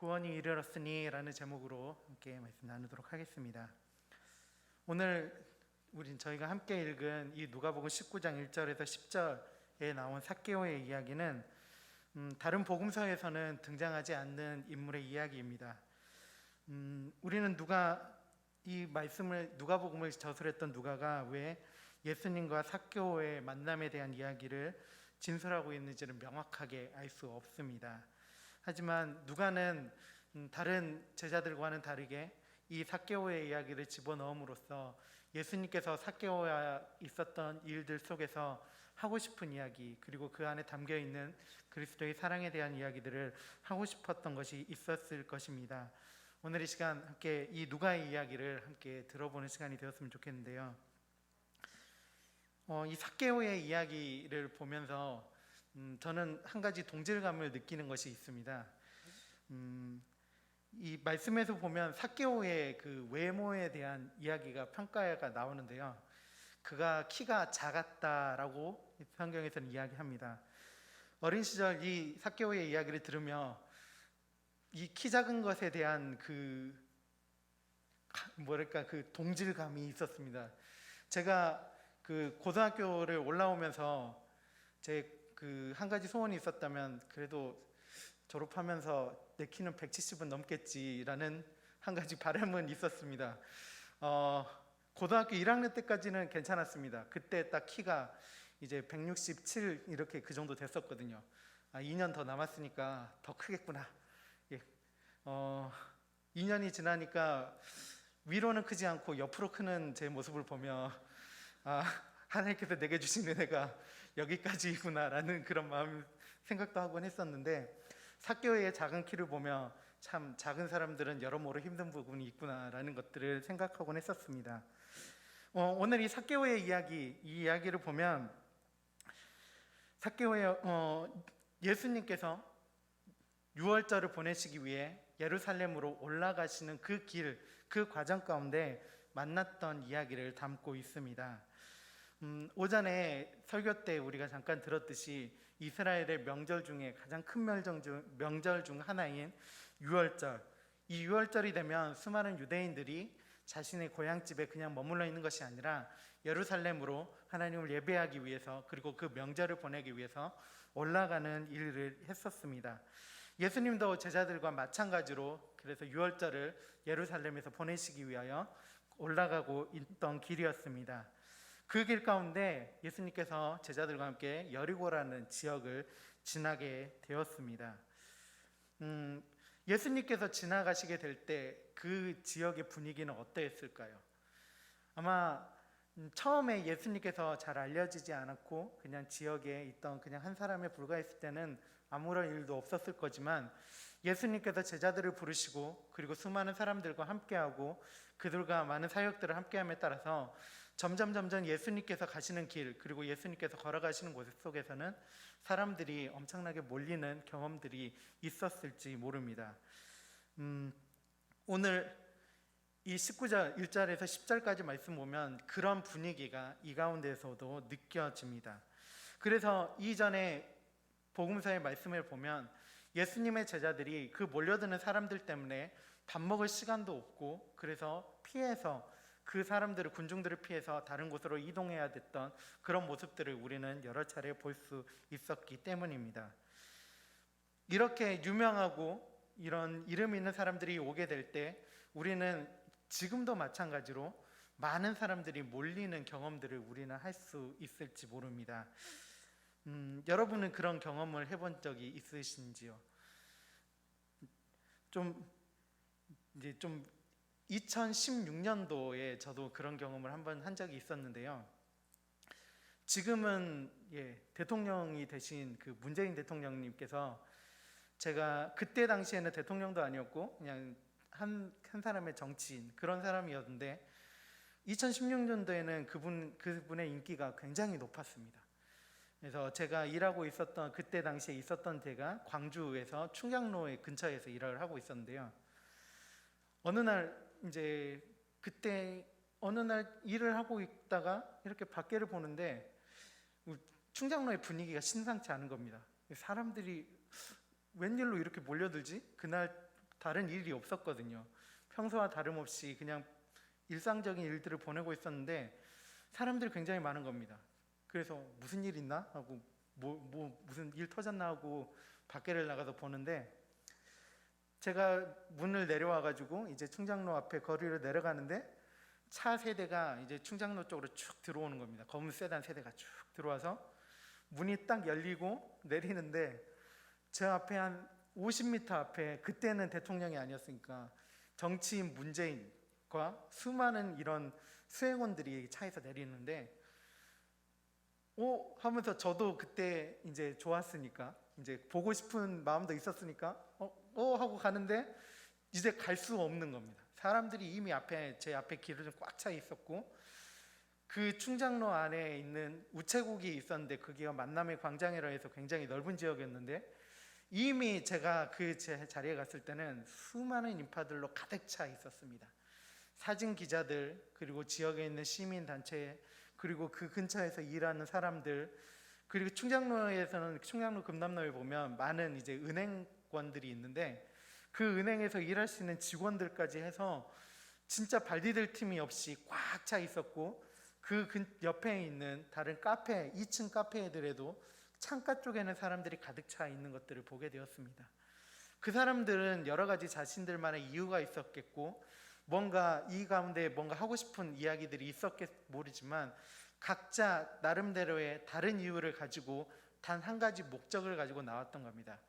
구원이 이르렀으니 라는 제목으로 함께 말씀 나누도록 하겠습니다. 오늘 저희가 함께 읽은 이 누가복음 19장 1절에서 10절에 나온 삭개오의 이야기는 다른 복음서에서는 등장하지 않는 인물의 이야기입니다. 우리는 이 말씀을 누가복음을 저술했던 누가가 왜 예수님과 삭개오의 만남에 대한 이야기를 진술하고 있는지는 명확하게 알 수 없습니다. 하지만 누가는 다른 제자들과는 다르게 이 삭개오의 이야기를 집어넣음으로써 예수님께서 삭개오와 있었던 일들 속에서 하고 싶은 이야기, 그리고 그 안에 담겨있는 그리스도의 사랑에 대한 이야기들을 하고 싶었던 것이 있었을 것입니다. 오늘 이 시간 함께 이 누가의 이야기를 함께 들어보는 시간이 되었으면 좋겠는데요. 이 삭개오의 이야기를 보면서 저는 한 가지 동질감을 느끼는 것이 있습니다. 이 말씀에서 보면 삭개오의 그 외모에 대한 이야기가 평가가 나오는데요. 그가 키가 작았다라고 성경에서는 이야기합니다. 어린 시절 이 삭개오의 이야기를 들으며 이 키 작은 것에 대한 그 동질감이 있었습니다. 제가 그 고등학교를 올라오면서 제 그 한 가지 소원이 있었다면 그래도 졸업하면서 내 키는 170은 넘겠지라는 한 가지 바람은 있었습니다. 고등학교 1학년 때까지는 괜찮았습니다. 그때 딱 키가 이제 167 이렇게 그 정도 됐었거든요. 2년 더 남았으니까 더 크겠구나. 2년이 지나니까 위로는 크지 않고 옆으로 크는 제 모습을 보며 하나님께서 내게 주신 은혜가 여기까지구나라는 그런 생각도 하곤 했었는데, 삭개오의 작은 키를 보며 참 작은 사람들은 여러모로 힘든 부분이 있구나라는 것들을 생각하곤 했었습니다. 오늘 이 삭개오의 이 이야기를 보면 예수님께서 유월절을 보내시기 위해 예루살렘으로 올라가시는 그 길, 그 과정 가운데 만났던 이야기를 담고 있습니다. 오전에 설교 때 우리가 잠깐 들었듯이 이스라엘의 명절 중에 가장 큰 명절 중 하나인 유월절, 이 유월절이 되면 수많은 유대인들이 자신의 고향집에 그냥 머물러 있는 것이 아니라 예루살렘으로 하나님을 예배하기 위해서, 그리고 그 명절을 보내기 위해서 올라가는 일을 했었습니다. 예수님도 제자들과 마찬가지로 그래서 유월절을 예루살렘에서 보내시기 위하여 올라가고 있던 길이었습니다. 그 길 가운데 예수님께서 제자들과 함께 여리고라는 지역을 지나게 되었습니다. 예수님께서 지나가시게 될 때 그 지역의 분위기는 어떠했을까요? 아마 처음에 예수님께서 잘 알려지지 않았고 그냥 지역에 있던 그냥 한 사람에 불과했을 때는 아무런 일도 없었을 거지만, 예수님께서 제자들을 부르시고 그리고 수많은 사람들과 함께하고 그들과 많은 사역들을 함께함에 따라서 점점 예수님께서 가시는 길, 그리고 예수님께서 걸어가시는 곳 속에서는 사람들이 엄청나게 몰리는 경험들이 있었을지 모릅니다. 오늘 이 19절 1절에서 10절까지 말씀 보면 그런 분위기가 이 가운데서도 느껴집니다. 그래서 이전에 복음서의 말씀을 보면 예수님의 제자들이 그 몰려드는 사람들 때문에 밥 먹을 시간도 없고, 그래서 그 사람들을, 군중들을 피해서 다른 곳으로 이동해야 됐던 그런 모습들을 우리는 여러 차례 볼 수 있었기 때문입니다. 이렇게 유명하고 이런 이름 있는 사람들이 오게 될 때 우리는 지금도 마찬가지로 많은 사람들이 몰리는 경험들을 우리는 할 수 있을지 모릅니다. 여러분은 그런 경험을 해본 적이 있으신지요? 좀 2016년도에 저도 그런 경험을 한번 한 적이 있었는데요. 지금은 대통령이 되신 그 문재인 대통령님께서, 제가 그때 당시에는 대통령도 아니었고 그냥 한 사람의 정치인, 그런 사람이었는데 2016년도에는 그분의 인기가 굉장히 높았습니다. 그래서 제가 일하고 있었던 그때 당시에 있었던 데가 광주에서 충장로의 근처에서 일을 하고 있었는데요. 어느 날 일을 하고 있다가 이렇게 밖에를 보는데 충장로의 분위기가 심상치 않은 겁니다. 사람들이 웬일로 이렇게 몰려들지? 그날 다른 일이 없었거든요. 평소와 다름없이 그냥 일상적인 일들을 보내고 있었는데 사람들이 굉장히 많은 겁니다. 그래서 무슨 일 있나 하고 무슨 일 터졌나 하고 밖에를 나가서 보는데, 제가 문을 내려와 가지고 이제 충장로 앞에 거리를 내려가는데 차 세대가 이제 충장로 쪽으로 쭉 들어오는 겁니다. 검은 세단 세대가 쭉 들어와서 문이 딱 열리고 내리는데 제 앞에 한 50m 앞에, 그때는 대통령이 아니었으니까 정치인 문재인과 수많은 이런 수행원들이 차에서 내리는데 하면서 저도 그때 이제 좋았으니까 이제 보고 싶은 마음도 있었으니까 하고 가는데 이제 갈 수 없는 겁니다. 사람들이 이미 제 앞에 길을 꽉 차 있었고, 그 충장로 안에 있는 우체국이 있었는데 거기가 만남의 광장이라 해서 굉장히 넓은 지역이었는데 이미 제가 제 자리에 갔을 때는 수많은 인파들로 가득 차 있었습니다. 사진 기자들, 그리고 지역에 있는 시민 단체, 그리고 그 근처에서 일하는 사람들, 그리고 충장로에서는 충장로 금남로에 보면 많은 이제 은행권들이 있는데 그 은행에서 일할 수 있는 직원들까지 해서 진짜 발 디딜 틈이 없이 꽉 차 있었고, 그 옆에 있는 다른 카페, 2층 카페들에도 창가 쪽에는 사람들이 가득 차 있는 것들을 보게 되었습니다. 그 사람들은 여러 가지 자신들만의 이유가 있었겠고 뭔가 이 가운데 뭔가 하고 싶은 이야기들이 있었겠 모르지만 각자 나름대로의 다른 이유를 가지고 단 한 가지 목적을 가지고 나왔던 겁니다.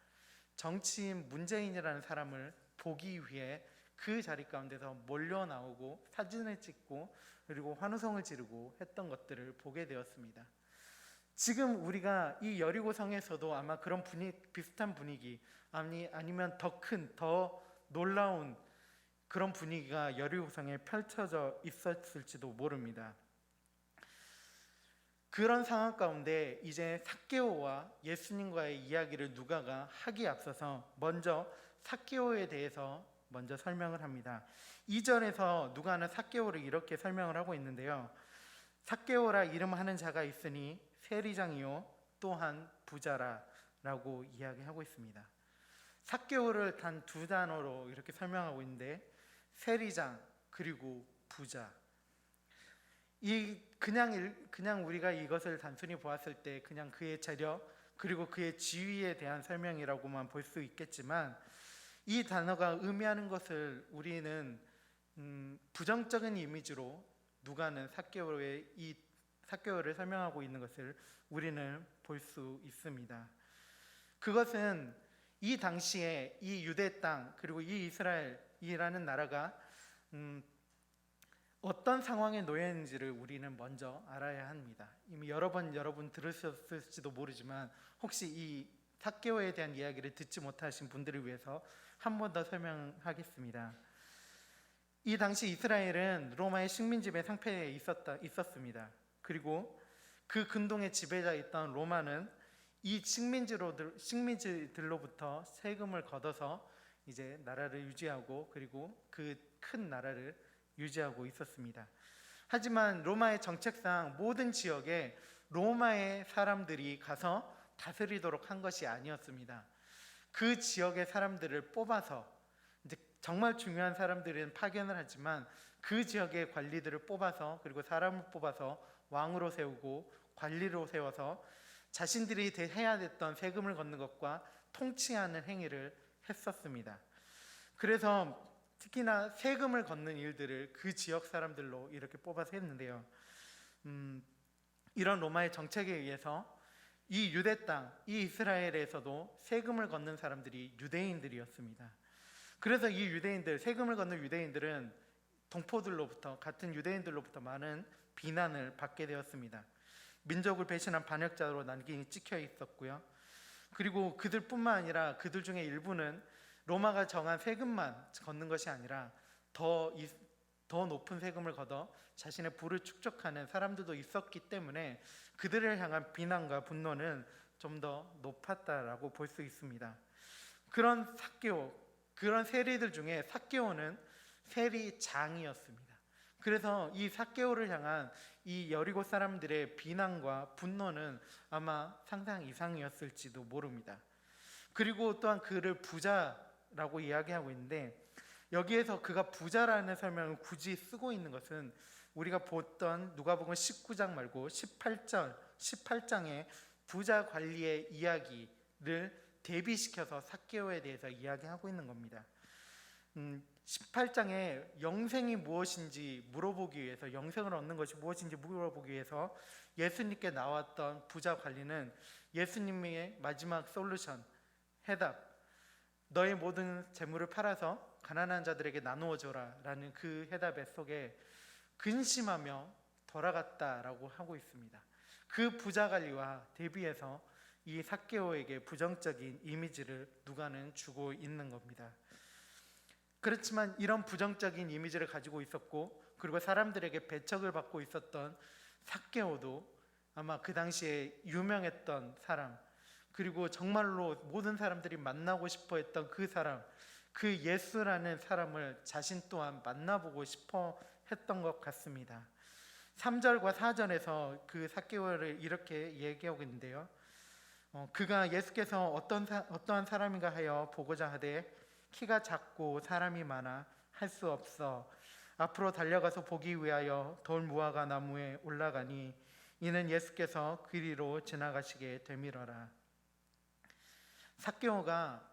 정치인 문재인이라는 사람을 보기 위해 그 자리 가운데서 몰려 나오고 사진을 찍고 그리고 환호성을 지르고 했던 것들을 보게 되었습니다. 지금 우리가 이 여리고성에서도 아마 그런 비슷한 분위기, 아니면 더 큰, 더 놀라운 그런 분위기가 여리고성에 펼쳐져 있었을지도 모릅니다. 그런 상황 가운데 이제 삭개오와 예수님과의 이야기를 누가가 하기에 앞서서 먼저 삭개오에 대해서 먼저 설명을 합니다. 2절에서 누가는 삭개오를 이렇게 설명을 하고 있는데요. 삭개오라 이름하는 자가 있으니 세리장이요 또한 부자라 라고 이야기하고 있습니다. 삭개오를 단 두 단어로 이렇게 설명하고 있는데 세리장 그리고 부자, 그냥 우리가 이것을 단순히 보았을 때 그냥 그의 재력 그리고 그의 지위에 대한 설명이라고만 볼 수 있겠지만 이 단어가 의미하는 것을 우리는 부정적인 이미지로 누가는 삭개오를 설명하고 있는 것을 우리는 볼 수 있습니다. 그것은 이 당시에 이 유대 땅 그리고 이 이스라엘이라는 나라가 어떤 상황에 놓여 있는지를 우리는 먼저 알아야 합니다. 이미 여러분 들으셨을지도 모르지만 혹시 이 삭개오에 대한 이야기를 듣지 못하신 분들을 위해서 한 번 더 설명하겠습니다. 이 당시 이스라엘은 로마의 식민지배 상태에 있었습니다. 그리고 그 근동의 지배자였던 로마는 이 식민지들로부터 세금을 걷어서 이제 나라를 유지하고 그리고 그 큰 나라를 유지하고 있었습니다. 하지만 로마의 정책상 모든 지역에 로마의 사람들이 가서 다스리도록 한 것이 아니었습니다. 그 지역의 사람들을 뽑아서 이제 정말 중요한 사람들은 파견을 하지만 그 지역의 관리들을 뽑아서 그리고 사람을 뽑아서 왕으로 세우고 관리로 세워서 자신들이 해야 됐던 세금을 걷는 것과 통치하는 행위를 했었습니다. 그래서 특히나 세금을 걷는 일들을 그 지역 사람들로 이렇게 뽑아서 했는데요. 이런 로마의 정책에 의해서 이 유대 땅, 이 이스라엘에서도 세금을 걷는 사람들이 유대인들이었습니다. 그래서 이 세금을 걷는 유대인들은 동포들로부터, 같은 유대인들로부터 많은 비난을 받게 되었습니다. 민족을 배신한 반역자로 난징이 찍혀 있었고요. 그리고 그들뿐만 아니라 그들 중에 일부는 로마가 정한 세금만 걷는 것이 아니라 더 높은 세금을 걷어 자신의 부를 축적하는 사람들도 있었기 때문에 그들을 향한 비난과 분노는 좀 더 높았다라고 볼 수 있습니다. 그런 세리들 중에 삭개오는 세리장이었습니다. 그래서 이 삭개오를 향한 이 여리고 사람들의 비난과 분노는 아마 상상 이상이었을지도 모릅니다. 그리고 또한 그를 부자 부자라고 이야기하고 있는데, 여기에서 그가 부자라는 설명을 굳이 쓰고 있는 것은 우리가 보던 누가복음 19장 말고 18장의 부자 관리의 이야기를 대비시켜서 삭개오에 대해서 이야기하고 있는 겁니다. 18장에 영생이 무엇인지 물어보기 위해서, 영생을 얻는 것이 무엇인지 물어보기 위해서 예수님께 나왔던 부자 관리는 예수님의 마지막 솔루션, 해답, 너의 모든 재물을 팔아서 가난한 자들에게 나누어 줘라 라는 그 해답의 속에 근심하며 돌아갔다라고 하고 있습니다. 그 부자 관리와 대비해서 이 삭개오에게 부정적인 이미지를 누가는 주고 있는 겁니다. 그렇지만 이런 부정적인 이미지를 가지고 있었고, 그리고 사람들에게 배척을 받고 있었던 삭개오도 아마 그 당시에 유명했던 사람, 그리고 정말로 모든 사람들이 만나고 싶어 했던 그 사람, 그 예수라는 사람을 자신 또한 만나보고 싶어 했던 것 같습니다. 3절과 4절에서 그 삭개오를 이렇게 얘기하고 있는데요. 그가 예수께서 어떠한 사람인가 하여 보고자 하되 키가 작고 사람이 많아 할 수 없어 앞으로 달려가서 보기 위하여 돌 무화과 나무에 올라가니 이는 예수께서 그리로 지나가시게 되밀어라. 삭개오가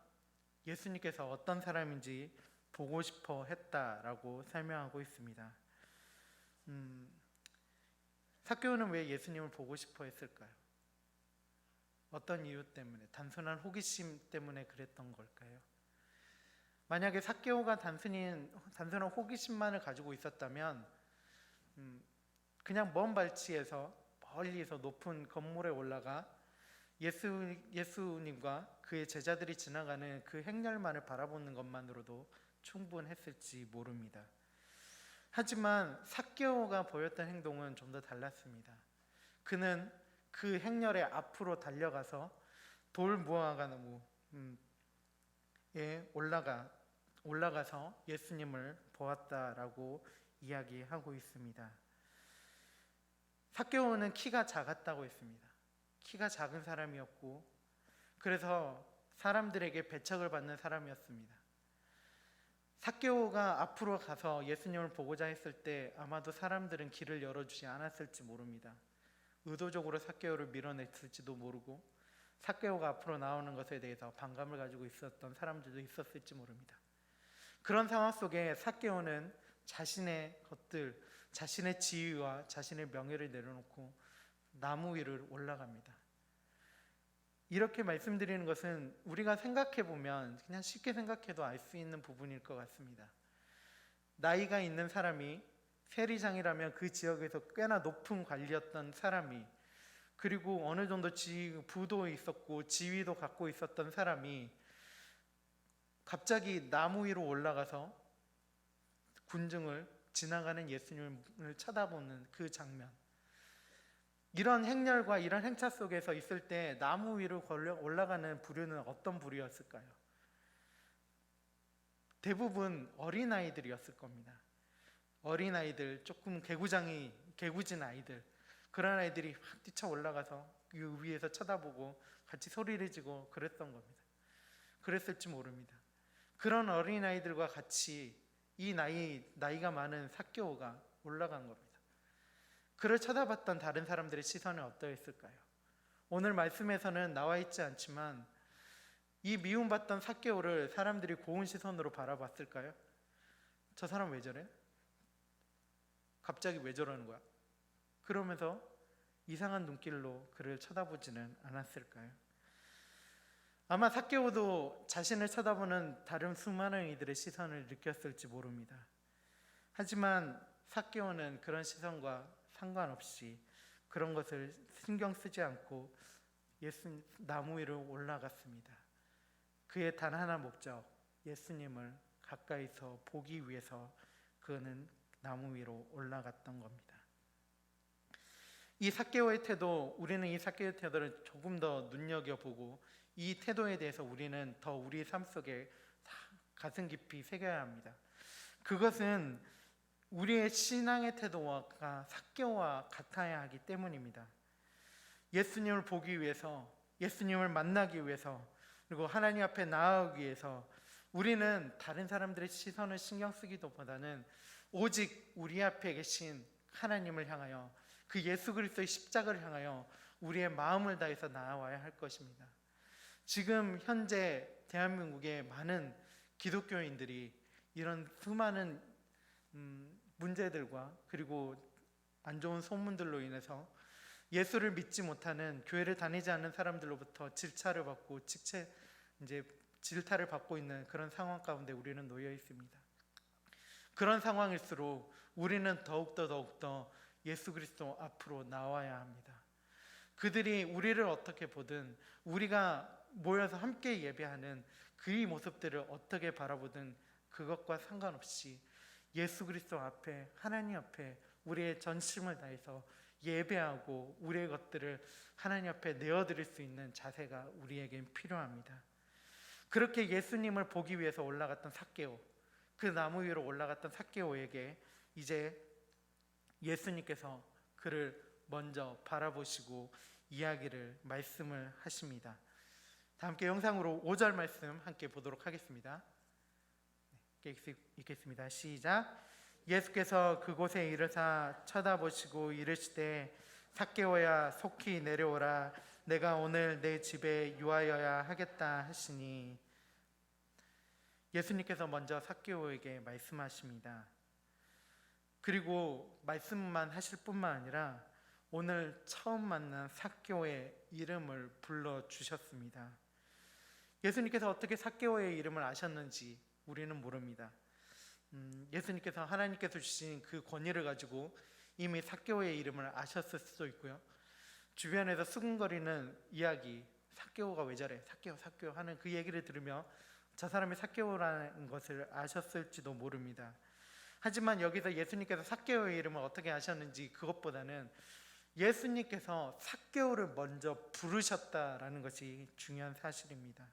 예수님께서 어떤 사람인지 보고 싶어 했다라고 설명하고 있습니다. 삭개오는 왜 예수님을 보고 싶어 했을까요? 어떤 이유 때문에? 단순한 호기심 때문에 그랬던 걸까요? 만약에 삭개오가 단순한 호기심만을 가지고 있었다면 그냥 먼 발치에서 멀리서 높은 건물에 올라가 예수님과 그의 제자들이 지나가는 그 행렬만을 바라보는 것만으로도 충분했을지 모릅니다. 하지만 삭개오가 보였던 행동은 좀 더 달랐습니다. 그는 그 행렬의 앞으로 달려가서 돌 무화과 나무에 올라가서 예수님을 보았다라고 이야기하고 있습니다. 삭개오는 키가 작았다고 했습니다. 키가 작은 사람이었고, 그래서 사람들에게 배척을 받는 사람이었습니다. 삭개오가 앞으로 가서 예수님을 보고자 했을 때 아마도 사람들은 길을 열어주지 않았을지 모릅니다. 의도적으로 삭개오를 밀어냈을지도 모르고, 삭개오가 앞으로 나오는 것에 대해서 반감을 가지고 있었던 사람들도 있었을지 모릅니다. 그런 상황 속에 삭개오는 자신의 것들, 자신의 지위와 자신의 명예를 내려놓고 나무 위를 올라갑니다. 이렇게 말씀드리는 것은 우리가 생각해보면 그냥 쉽게 생각해도 알 수 있는 부분일 것 같습니다. 나이가 있는 사람이, 세리장이라면 그 지역에서 꽤나 높은 관리였던 사람이, 그리고 어느 정도 부도 있었고 지위도 갖고 있었던 사람이 갑자기 나무 위로 올라가서 군중을, 지나가는 예수님을 쳐다보는 그 장면, 이런 행렬과 이런 행차 속에서 있을 때 나무 위로 올라가는 부류는 어떤 부류였을까요? 대부분 어린아이들이었을 겁니다. 어린아이들, 조금 개구진 아이들, 그런 아이들이 확 뛰쳐 올라가서 그 위에서 쳐다보고 같이 소리를 지고 그랬던 겁니다. 그랬을지 모릅니다. 그런 어린아이들과 같이 이 나이가 많은 삭개오가 올라간 겁니다. 그를 쳐다봤던 다른 사람들의 시선은 어떠했을까요? 오늘 말씀에서는 나와 있지 않지만 이 미움받던 삭개오를 사람들이 고운 시선으로 바라봤을까요? 저 사람 왜 저래? 갑자기 왜 저러는 거야? 그러면서 이상한 눈길로 그를 쳐다보지는 않았을까요? 아마 삭개오도 자신을 쳐다보는 다른 수많은 이들의 시선을 느꼈을지 모릅니다. 하지만 삭개오는 그런 시선과 상관없이, 그런 것을 신경 쓰지 않고 예수 나무 위로 올라갔습니다. 그의 단 하나 목적, 예수님을 가까이서 보기 위해서 그는 나무 위로 올라갔던 겁니다. 이 삭개오의 태도, 우리는 이 삭개오의 태도를 조금 더 눈여겨보고 이 태도에 대해서 우리는 더 우리 삶 속에 가슴 깊이 새겨야 합니다. 그것은 우리의 신앙의 태도와 삭개오와 같아야 하기 때문입니다. 예수님을 보기 위해서, 예수님을 만나기 위해서, 그리고 하나님 앞에 나아가기 위해서 우리는 다른 사람들의 시선을 신경 쓰기도 보다는 오직 우리 앞에 계신 하나님을 향하여, 그 예수 그리스도의 십자가를 향하여 우리의 마음을 다해서 나아와야 할 것입니다. 지금 현재 대한민국의 많은 기독교인들이 이런 수많은 문제들과 그리고 안 좋은 소문들로 인해서 예수를 믿지 못하는, 교회를 다니지 않는 사람들로부터 질타를 받고 질타를 받고 있는 그런 상황 가운데 우리는 놓여 있습니다. 그런 상황일수록 우리는 더욱더 예수 그리스도 앞으로 나와야 합니다. 그들이 우리를 어떻게 보든, 우리가 모여서 함께 예배하는 그 모습들을 어떻게 바라보든 그것과 상관없이 예수 그리스도 앞에, 하나님 앞에 우리의 전심을 다해서 예배하고 우리의 것들을 하나님 앞에 내어드릴 수 있는 자세가 우리에겐 필요합니다. 그렇게 예수님을 보기 위해서 올라갔던 삭개오, 그 나무 위로 올라갔던 삭개오에게 이제 예수님께서 그를 먼저 바라보시고 말씀을 하십니다. 다 함께 영상으로 5절 말씀 함께 보도록 하겠습니다. 읽겠습니다. 시작. 예수께서 그곳에 이르사 쳐다보시고 이르시되 삭개오야 속히 내려오라, 내가 오늘 내 집에 유하여야 하겠다 하시니. 예수님께서 먼저 삭개오에게 말씀하십니다. 그리고 말씀만 하실 뿐만 아니라 오늘 처음 만난 삭개오의 이름을 불러주셨습니다. 예수님께서 어떻게 삭개오의 이름을 아셨는지 우리는 모릅니다. 예수님께서, 하나님께서 주신 그 권위를 가지고 이미 삭개오의 이름을 아셨을 수도 있고요, 주변에서 수군거리는 이야기, 삭개오가 왜 저래, 삭개오 하는 그 얘기를 들으며 저 사람이 삭개오라는 것을 아셨을지도 모릅니다. 하지만 여기서 예수님께서 삭개오의 이름을 어떻게 아셨는지, 그것보다는 예수님께서 삭개오를 먼저 부르셨다라는 것이 중요한 사실입니다.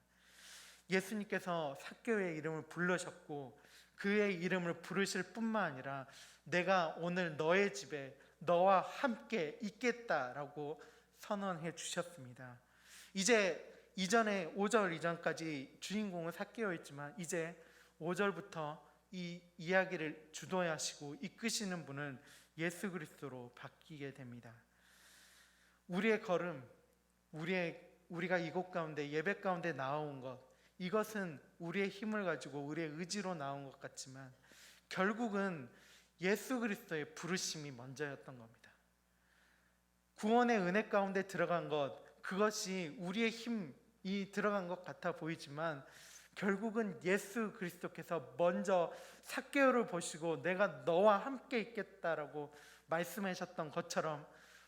예수님께서 삭개오의 이름을 불러셨고 그의 이름을 부르실 뿐만 아니라 내가 오늘 너의 집에 너와 함께 있겠다라고 선언해 주셨습니다. 이제 이전에 5절 이전까지 주인공은 삭개오였지만 이제 5절부터 이 이야기를 주도하시고 이끄시는 분은 예수 그리스도로 바뀌게 됩니다. 우리의 걸음, 우리가 이곳 가운데, 예배 가운데 나온 것, 이것은 우리의 힘을 가지고 우리의 의지로 나온 것 같지만 결국은 예수 그리스도의 부르심이 먼저였던 겁니다. 구원의 은혜 가운데 들어간 것, 그것이 우리의 힘이 들어간 것 같아 보이지만 결국은 예수 그리스도께서 먼저 삭개오를 보시고 내가 너와 함께 있겠다라고 말씀하셨던 것처럼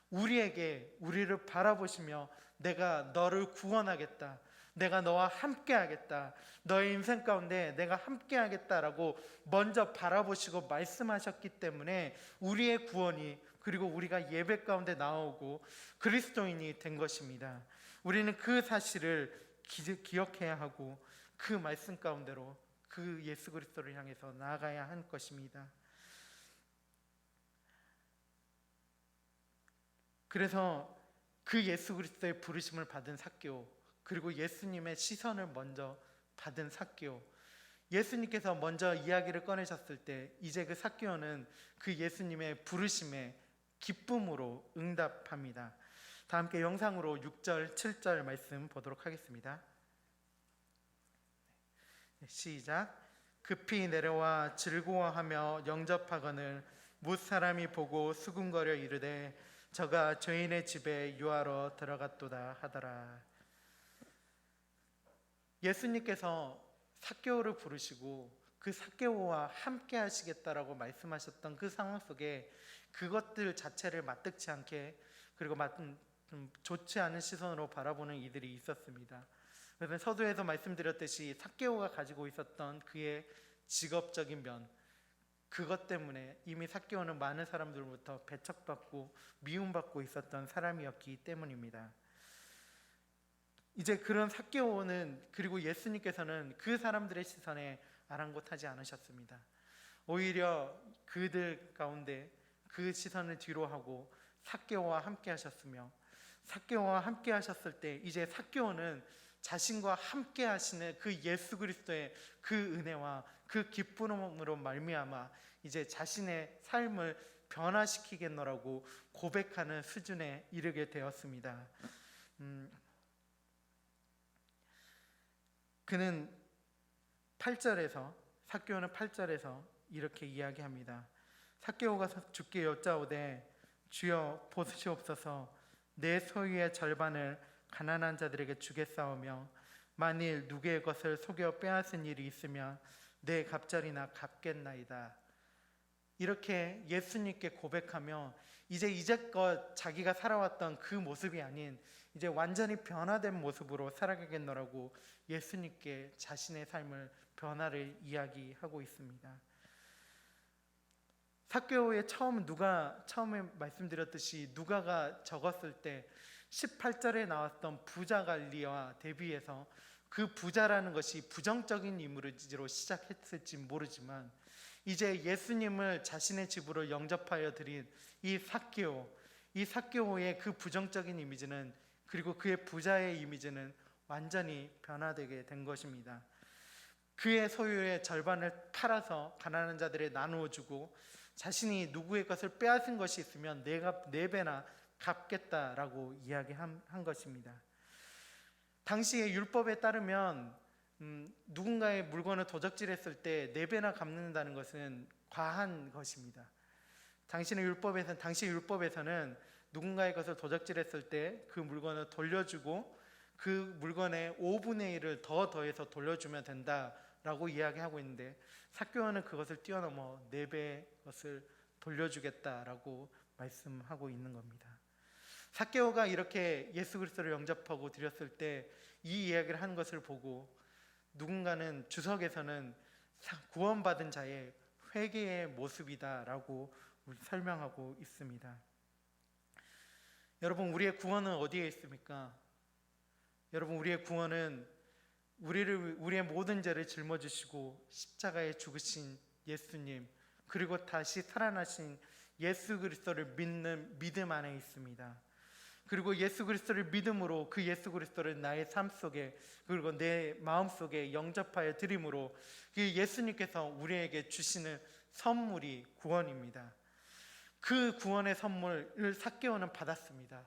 우리를 바라보시며 내가 너를 구원하겠다, 내가 너와 함께 하겠다, 너의 인생 가운데 내가 함께 하겠다라고 먼저 바라보시고 말씀하셨기 때문에 우리의 구원이, 그리고 우리가 예배 가운데 나오고 그리스도인이 된 것입니다. 우리는 그 사실을 기억해야 하고 그 말씀 가운데로 그 예수 그리스도를 향해서 나아가야 할 것입니다. 그래서 그 예수 그리스도의 부르심을 받은 삭개오, 그리고 예수님의 시선을 먼저 받은 삭개오, 예수님께서 먼저 이야기를 꺼내셨을 때 이제 그 삭개오는 그 예수님의 부르심에 기쁨으로 응답합니다. 다 함께 영상으로 6절, 7절 말씀 보도록 하겠습니다. 시작. 급히 내려와 즐거워하며 영접하거늘 뭇 사람이 보고 수군거려 이르되 저가 죄인의 집에 유하러 들어갔도다 하더라. 예수님께서 삭개오를 부르시고 그 삭개오와 함께 하시겠다라고 말씀하셨던 그 상황 속에 그것들 자체를 마뜩지 않게, 그리고 좀 좋지 않은 시선으로 바라보는 이들이 있었습니다. 그래서 서두에서 말씀드렸듯이 삭개오가 가지고 있었던 그의 직업적인 면, 그것 때문에 이미 삭개오는 많은 사람들로부터 배척받고 미움받고 있었던 사람이었기 때문입니다. 이제 그런 삭개오는, 그리고 예수님께서는 그 사람들의 시선에 아랑곳하지 않으셨습니다. 오히려 그들 가운데 그 시선을 뒤로 하고 삭개오와 함께 하셨으며, 삭개오와 함께 하셨을 때 이제 삭개오는 자신과 함께 하시는 그 예수 그리스도의 그 은혜와 그 기쁨으로 말미암아 이제 자신의 삶을 변화시키겠노라고 고백하는 수준에 이르게 되었습니다. 그는 8절에서 삭개오는 8절에서 이렇게 이야기합니다. 삭개오가 주께 여짜오되 주여 보시옵소서 내 소유의 절반을 가난한 자들에게 주겠사오며 만일 누구의 것을 속여 빼앗은 일이 있으면 내 갑절이나 갚겠나이다. 이렇게 예수님께 고백하며 이제껏 자기가 살아왔던 그 모습이 아닌 이제 완전히 변화된 모습으로 살아가겠노라고 예수님께 자신의 삶을 변화를 이야기하고 있습니다. 삭개오의 처음에 말씀드렸듯이 누가가 적었을 때 18절에 나왔던 부자 관리와 대비해서 그 부자라는 것이 부정적인 이미지로 시작했을지 모르지만 이제 예수님을 자신의 집으로 영접하여 드린 이 삭개오의 그 부정적인 이미지는, 그리고 그의 부자의 이미지는 완전히 변화되게 된 것입니다. 그의 소유의 절반을 팔아서 가난한 자들에 나누어 주고 자신이 누구의 것을 빼앗은 것이 있으면 내가 4배나 갚겠다라고 이야기한 것입니다. 당시의 율법에 따르면 누군가의 물건을 도적질했을 때 4배나 갚는다는 것은 과한 것입니다. 당시 율법에서는 누군가의 것을 도적질했을 때 그 물건을 돌려주고 그 물건의 5분의 1을 더해서 돌려주면 된다라고 이야기하고 있는데, 삭개오는 그것을 뛰어넘어 4배의 것을 돌려주겠다라고 말씀하고 있는 겁니다. 삭개오가 이렇게 예수 그리스도를 영접하고 드렸을 때 이 이야기를 한 것을 보고 누군가는 주석에서는 구원받은 자의 회개의 모습이다라고 설명하고 있습니다. 여러분, 우리의 구원은 어디에 있습니까? 여러분, 우리의 구원은 우리의 모든 죄를 짊어지시고 십자가에 죽으신 예수님, 그리고 다시 살아나신 예수 그리스도를 믿는 믿음 안에 있습니다. 그리고 예수 그리스도를 믿음으로 그 예수 그리스도를 나의 삶 속에, 그리고 내 마음 속에 영접하여 드림으로 그 예수님께서 우리에게 주시는 선물이 구원입니다. 그 구원의 선물을 삭개오는 받았습니다.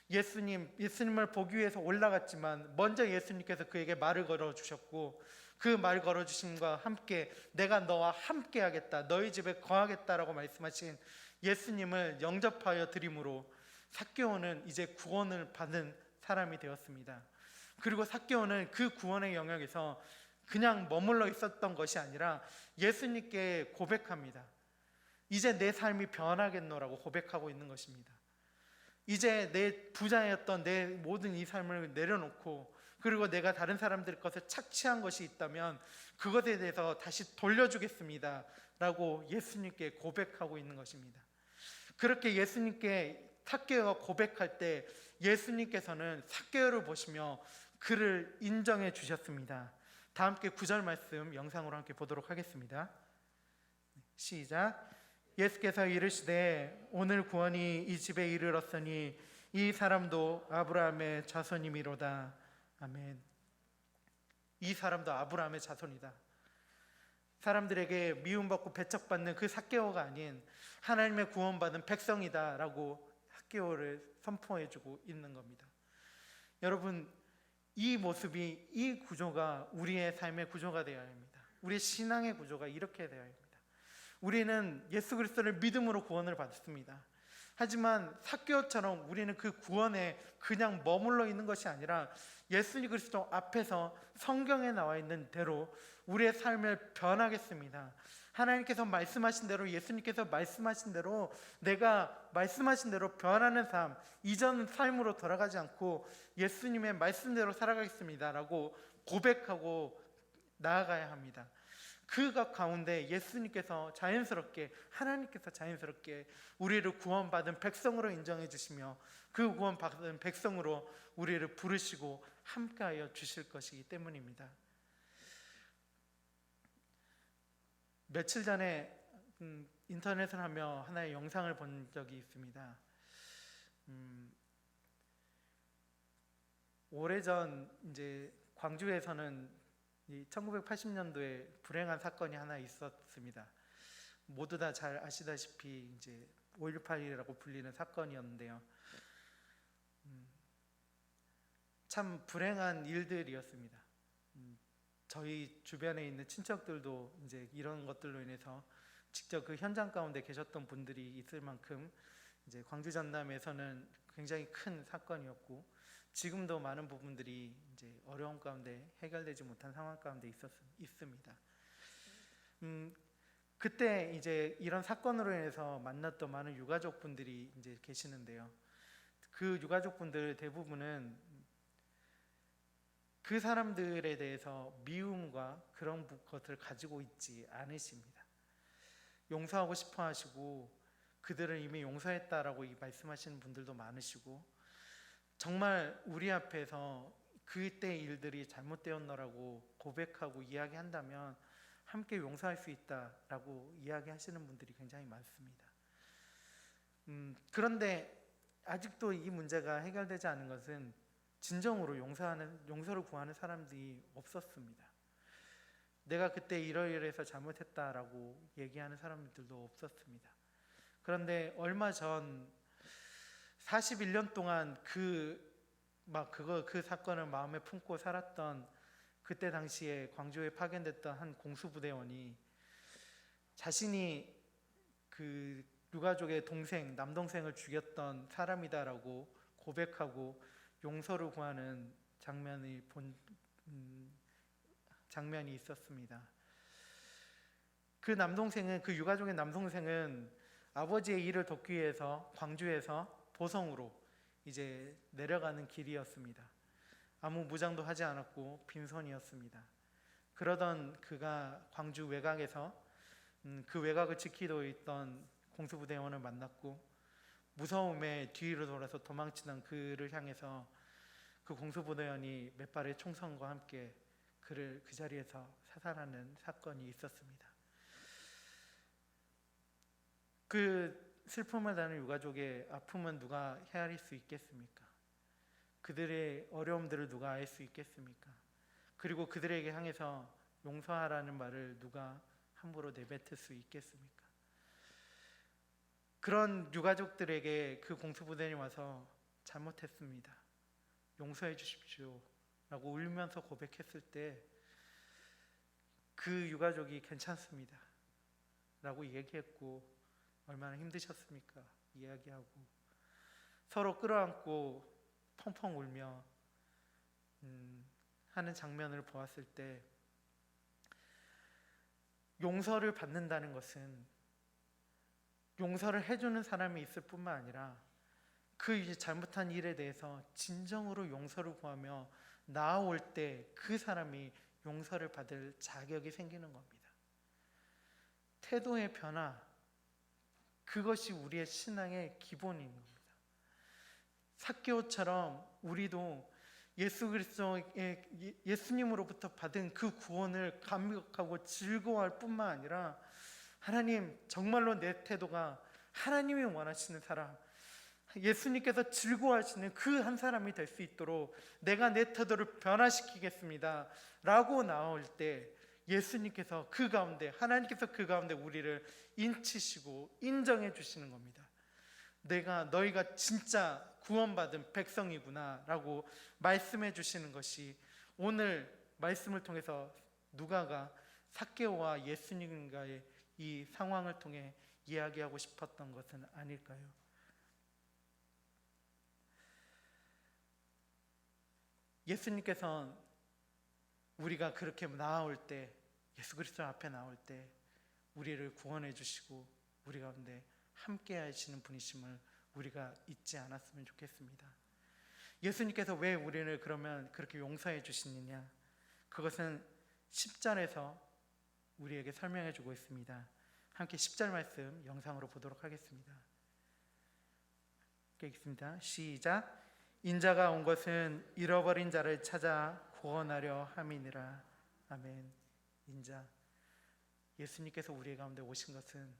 예수님을 보기 위해서 올라갔지만 먼저 예수님께서 그에게 말을 걸어주셨고, 그 말 걸어주심과 함께 내가 너와 함께 하겠다, 너희 집에 거하겠다라고 말씀하신 예수님을 영접하여 드림으로 삭개오는 이제 구원을 받은 사람이 되었습니다. 그리고 삭개오는 그 구원의 영역에서 그냥 머물러 있었던 것이 아니라 예수님께 고백합니다. 이제 내 삶이 변하겠노라고 고백하고 있는 것입니다. 이제 내 부자였던 내 모든 이 삶을 내려놓고, 그리고 내가 다른 사람들 것을 착취한 것이 있다면 그것에 대해서 다시 돌려주겠습니다 라고 예수님께 고백하고 있는 것입니다. 그렇게 예수님께 삭개오가 고백할 때 예수님께서는 삭개오를 보시며 그를 인정해 주셨습니다. 다 함께 9절 말씀 영상으로 함께 보도록 하겠습니다. 시작. 예수께서 이르시되 오늘 구원이 이 집에 이르렀으니 이 사람도 아브라함의 자손이미로다. 아멘. 이 사람도 아브라함의 자손이다. 사람들에게 미움받고 배척받는 그 삭개오가 아닌 하나님의 구원받은 백성이다 라고 삭개오를 선포해주고 있는 겁니다. 여러분, 이 모습이, 이 구조가 우리의 삶의 구조가 되어야 합니다. 우리의 신앙의 구조가 이렇게 되어야 합니다. 우리는 예수 그리스도를 믿음으로 구원을 받습니다. 하지만 삭개오처럼 우리는 그 구원에 그냥 머물러 있는 것이 아니라 예수 그리스도 앞에서 성경에 나와 있는 대로 우리의 삶을 변하겠습니다. 하나님께서 말씀하신 대로, 예수님께서 말씀하신 대로 내가 말씀하신 대로 변하는 삶, 이전 삶으로 돌아가지 않고 예수님의 말씀대로 살아가겠습니다 라고 고백하고 나아가야 합니다. 그 가운데 예수님께서 자연스럽게, 하나님께서 자연스럽게 우리를 구원받은 백성으로 인정해 주시며 그 구원받은 백성으로 우리를 부르시고 함께하여 주실 것이기 때문입니다. 며칠 전에 인터넷을 하며 하나의 영상을 본 적이 있습니다. 오래전 이제 광주에서는 이 1980년도에 불행한 사건이 하나 있었습니다. 모두 다 잘 아시다시피 이제 5.18이라고 불리는 사건이었는데요. 참 불행한 일들이었습니다. 저희 주변에 있는 친척들도 이제 이런 것들로 인해서 직접 그 현장 가운데 계셨던 분들이 있을 만큼 이제 광주 전남에서는 굉장히 큰 사건이었고, 지금도 많은 부분들이 이제 어려움 가운데 해결되지 못한 상황 가운데 있습니다. 그때 이제 이런 사건으로 인해서 만났던 많은 유가족 분들이 이제 계시는데요. 그 유가족 분들 대부분은 그 사람들에 대해서 미움과 그런 것을 가지고 있지 않으십니다. 용서하고 싶어 하시고 그들을 이미 용서했다라고 말씀하시는 분들도 많으시고, 정말 우리 앞에서 그때 일들이 잘못되었노라고 고백하고 이야기한다면 함께 용서할 수 있다라고 이야기하시는 분들이 굉장히 많습니다. 그런데 아직도 이 문제가 해결되지 않은 것은 진정으로 용서를 구하는 사람들이 없었습니다. 내가 그때 이러이러해서 잘못했다라고 얘기하는 사람들도 없었습니다. 그런데 얼마 전 41년 동안 그 사건을 마음에 품고 살았던, 그때 당시에 광주에 파견됐던 한 공수부대원이 자신이 그 유가족의 남동생을 죽였던 사람이다라고 고백하고 용서를 구하는 장면이 있었습니다. 그 유가족의 남동생은 아버지의 일을 돕기 위해서 광주에서 보성으로 이제 내려가는 길이었습니다. 아무 무장도 하지 않았고 빈손이었습니다. 그러던 그가 광주 외곽에서 그 외곽을 지키고 있던 공수부대원을 만났고, 무서움에 뒤로 돌아서 도망치던 그를 향해서 그 공수부대원이 몇 발의 총성과 함께 그를 그 자리에서 사살하는 사건이 있었습니다. 그 슬픔을 다는 유가족의 아픔은 누가 헤아릴 수 있겠습니까? 그들의 어려움들을 누가 알 수 있겠습니까? 그리고 그들에게 향해서 용서하라는 말을 누가 함부로 내뱉을 수 있겠습니까? 그런 유가족들에게 그 공수부대원이 와서 잘못했습니다, 용서해 주십시오 라고 울면서 고백했을 때 그 유가족이 괜찮습니다 라고 얘기했고, 얼마나 힘드셨습니까? 이야기하고 서로 끌어안고 펑펑 울며 하는 장면을 보았을 때, 용서를 받는다는 것은 용서를 해주는 사람이 있을 뿐만 아니라 그 잘못한 일에 대해서 진정으로 용서를 구하며 나아올 때 그 사람이 용서를 받을 자격이 생기는 겁니다. 태도의 변화, 그것이 우리의 신앙의 기본인 겁니다. 삭개오처럼 우리도 예수님으로부터 받은 그 구원을 감격하고 즐거워할 뿐만 아니라, 하나님, 정말로 내 태도가 하나님이 원하시는 사람, 예수님께서 즐거워하시는 그 한 사람이 될 수 있도록 내가 내 태도를 변화시키겠습니다 라고 나올 때, 예수님께서 그 가운데, 하나님께서 그 가운데 우리를 인치시고 인정해 주시는 겁니다. 너희가 진짜 구원받은 백성이구나 라고 말씀해 주시는 것이, 오늘 말씀을 통해서 누가가 삭개오와 예수님과의 이 상황을 통해 이야기하고 싶었던 것은 아닐까요? 예수님께서는 우리가 그렇게 나아올 때, 예수 그리스도 앞에 나올 때 우리를 구원해 주시고 우리 가운데 함께 하시는 분이심을 우리가 잊지 않았으면 좋겠습니다. 예수님께서 왜 우리를 그러면 그렇게 용서해 주시느냐? 그것은 10절에서 우리에게 설명해 주고 있습니다. 함께 10절 말씀 영상으로 보도록 하겠습니다. 읽겠습니다. 시작. 인자가 온 것은 잃어버린 자를 찾아 구원하려 함이니라. 아멘. 인자, 예수님께서 우리 가운데 오신 것은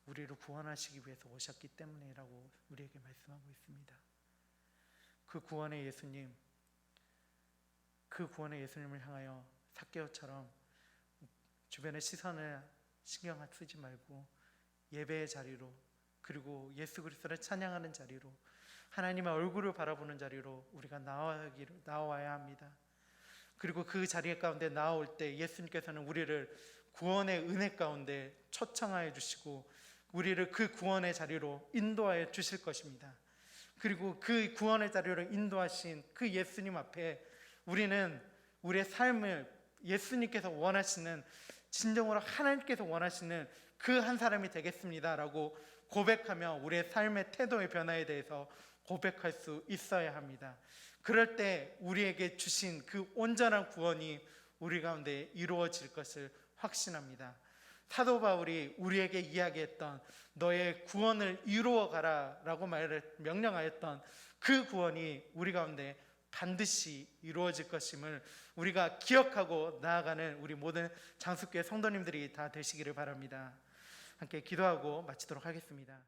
우리를 구원하시기 위해서 오셨기 때문이라고 우리에게 말씀하고 있습니다. 그 구원의 예수님, 그 구원의 예수님을 향하여 삭개오처럼 주변의 시선을 신경 쓰지 말고 예배의 자리로, 그리고 예수 그리스도를 찬양하는 자리로, 하나님의 얼굴을 바라보는 자리로 우리가 나와야 합니다. 그리고 그 자리 가운데 나올 때 예수님께서는 우리를 구원의 은혜 가운데 초청하여 주시고 우리를 그 구원의 자리로 인도하여 주실 것입니다. 그리고 그 구원의 자리로 인도하신 그 예수님 앞에 우리는 우리의 삶을 예수님께서 원하시는, 진정으로 하나님께서 원하시는 그 한 사람이 되겠습니다라고 고백하며 우리의 삶의 태도의 변화에 대해서 고백할 수 있어야 합니다. 그럴 때 우리에게 주신 그 온전한 구원이 우리 가운데 이루어질 것을 확신합니다. 사도 바울이 우리에게 이야기했던 너의 구원을 이루어 가라 라고 명령하였던 그 구원이 우리 가운데 반드시 이루어질 것임을 우리가 기억하고 나아가는 우리 모든 장수교회 성도님들이 다 되시기를 바랍니다. 함께 기도하고 마치도록 하겠습니다.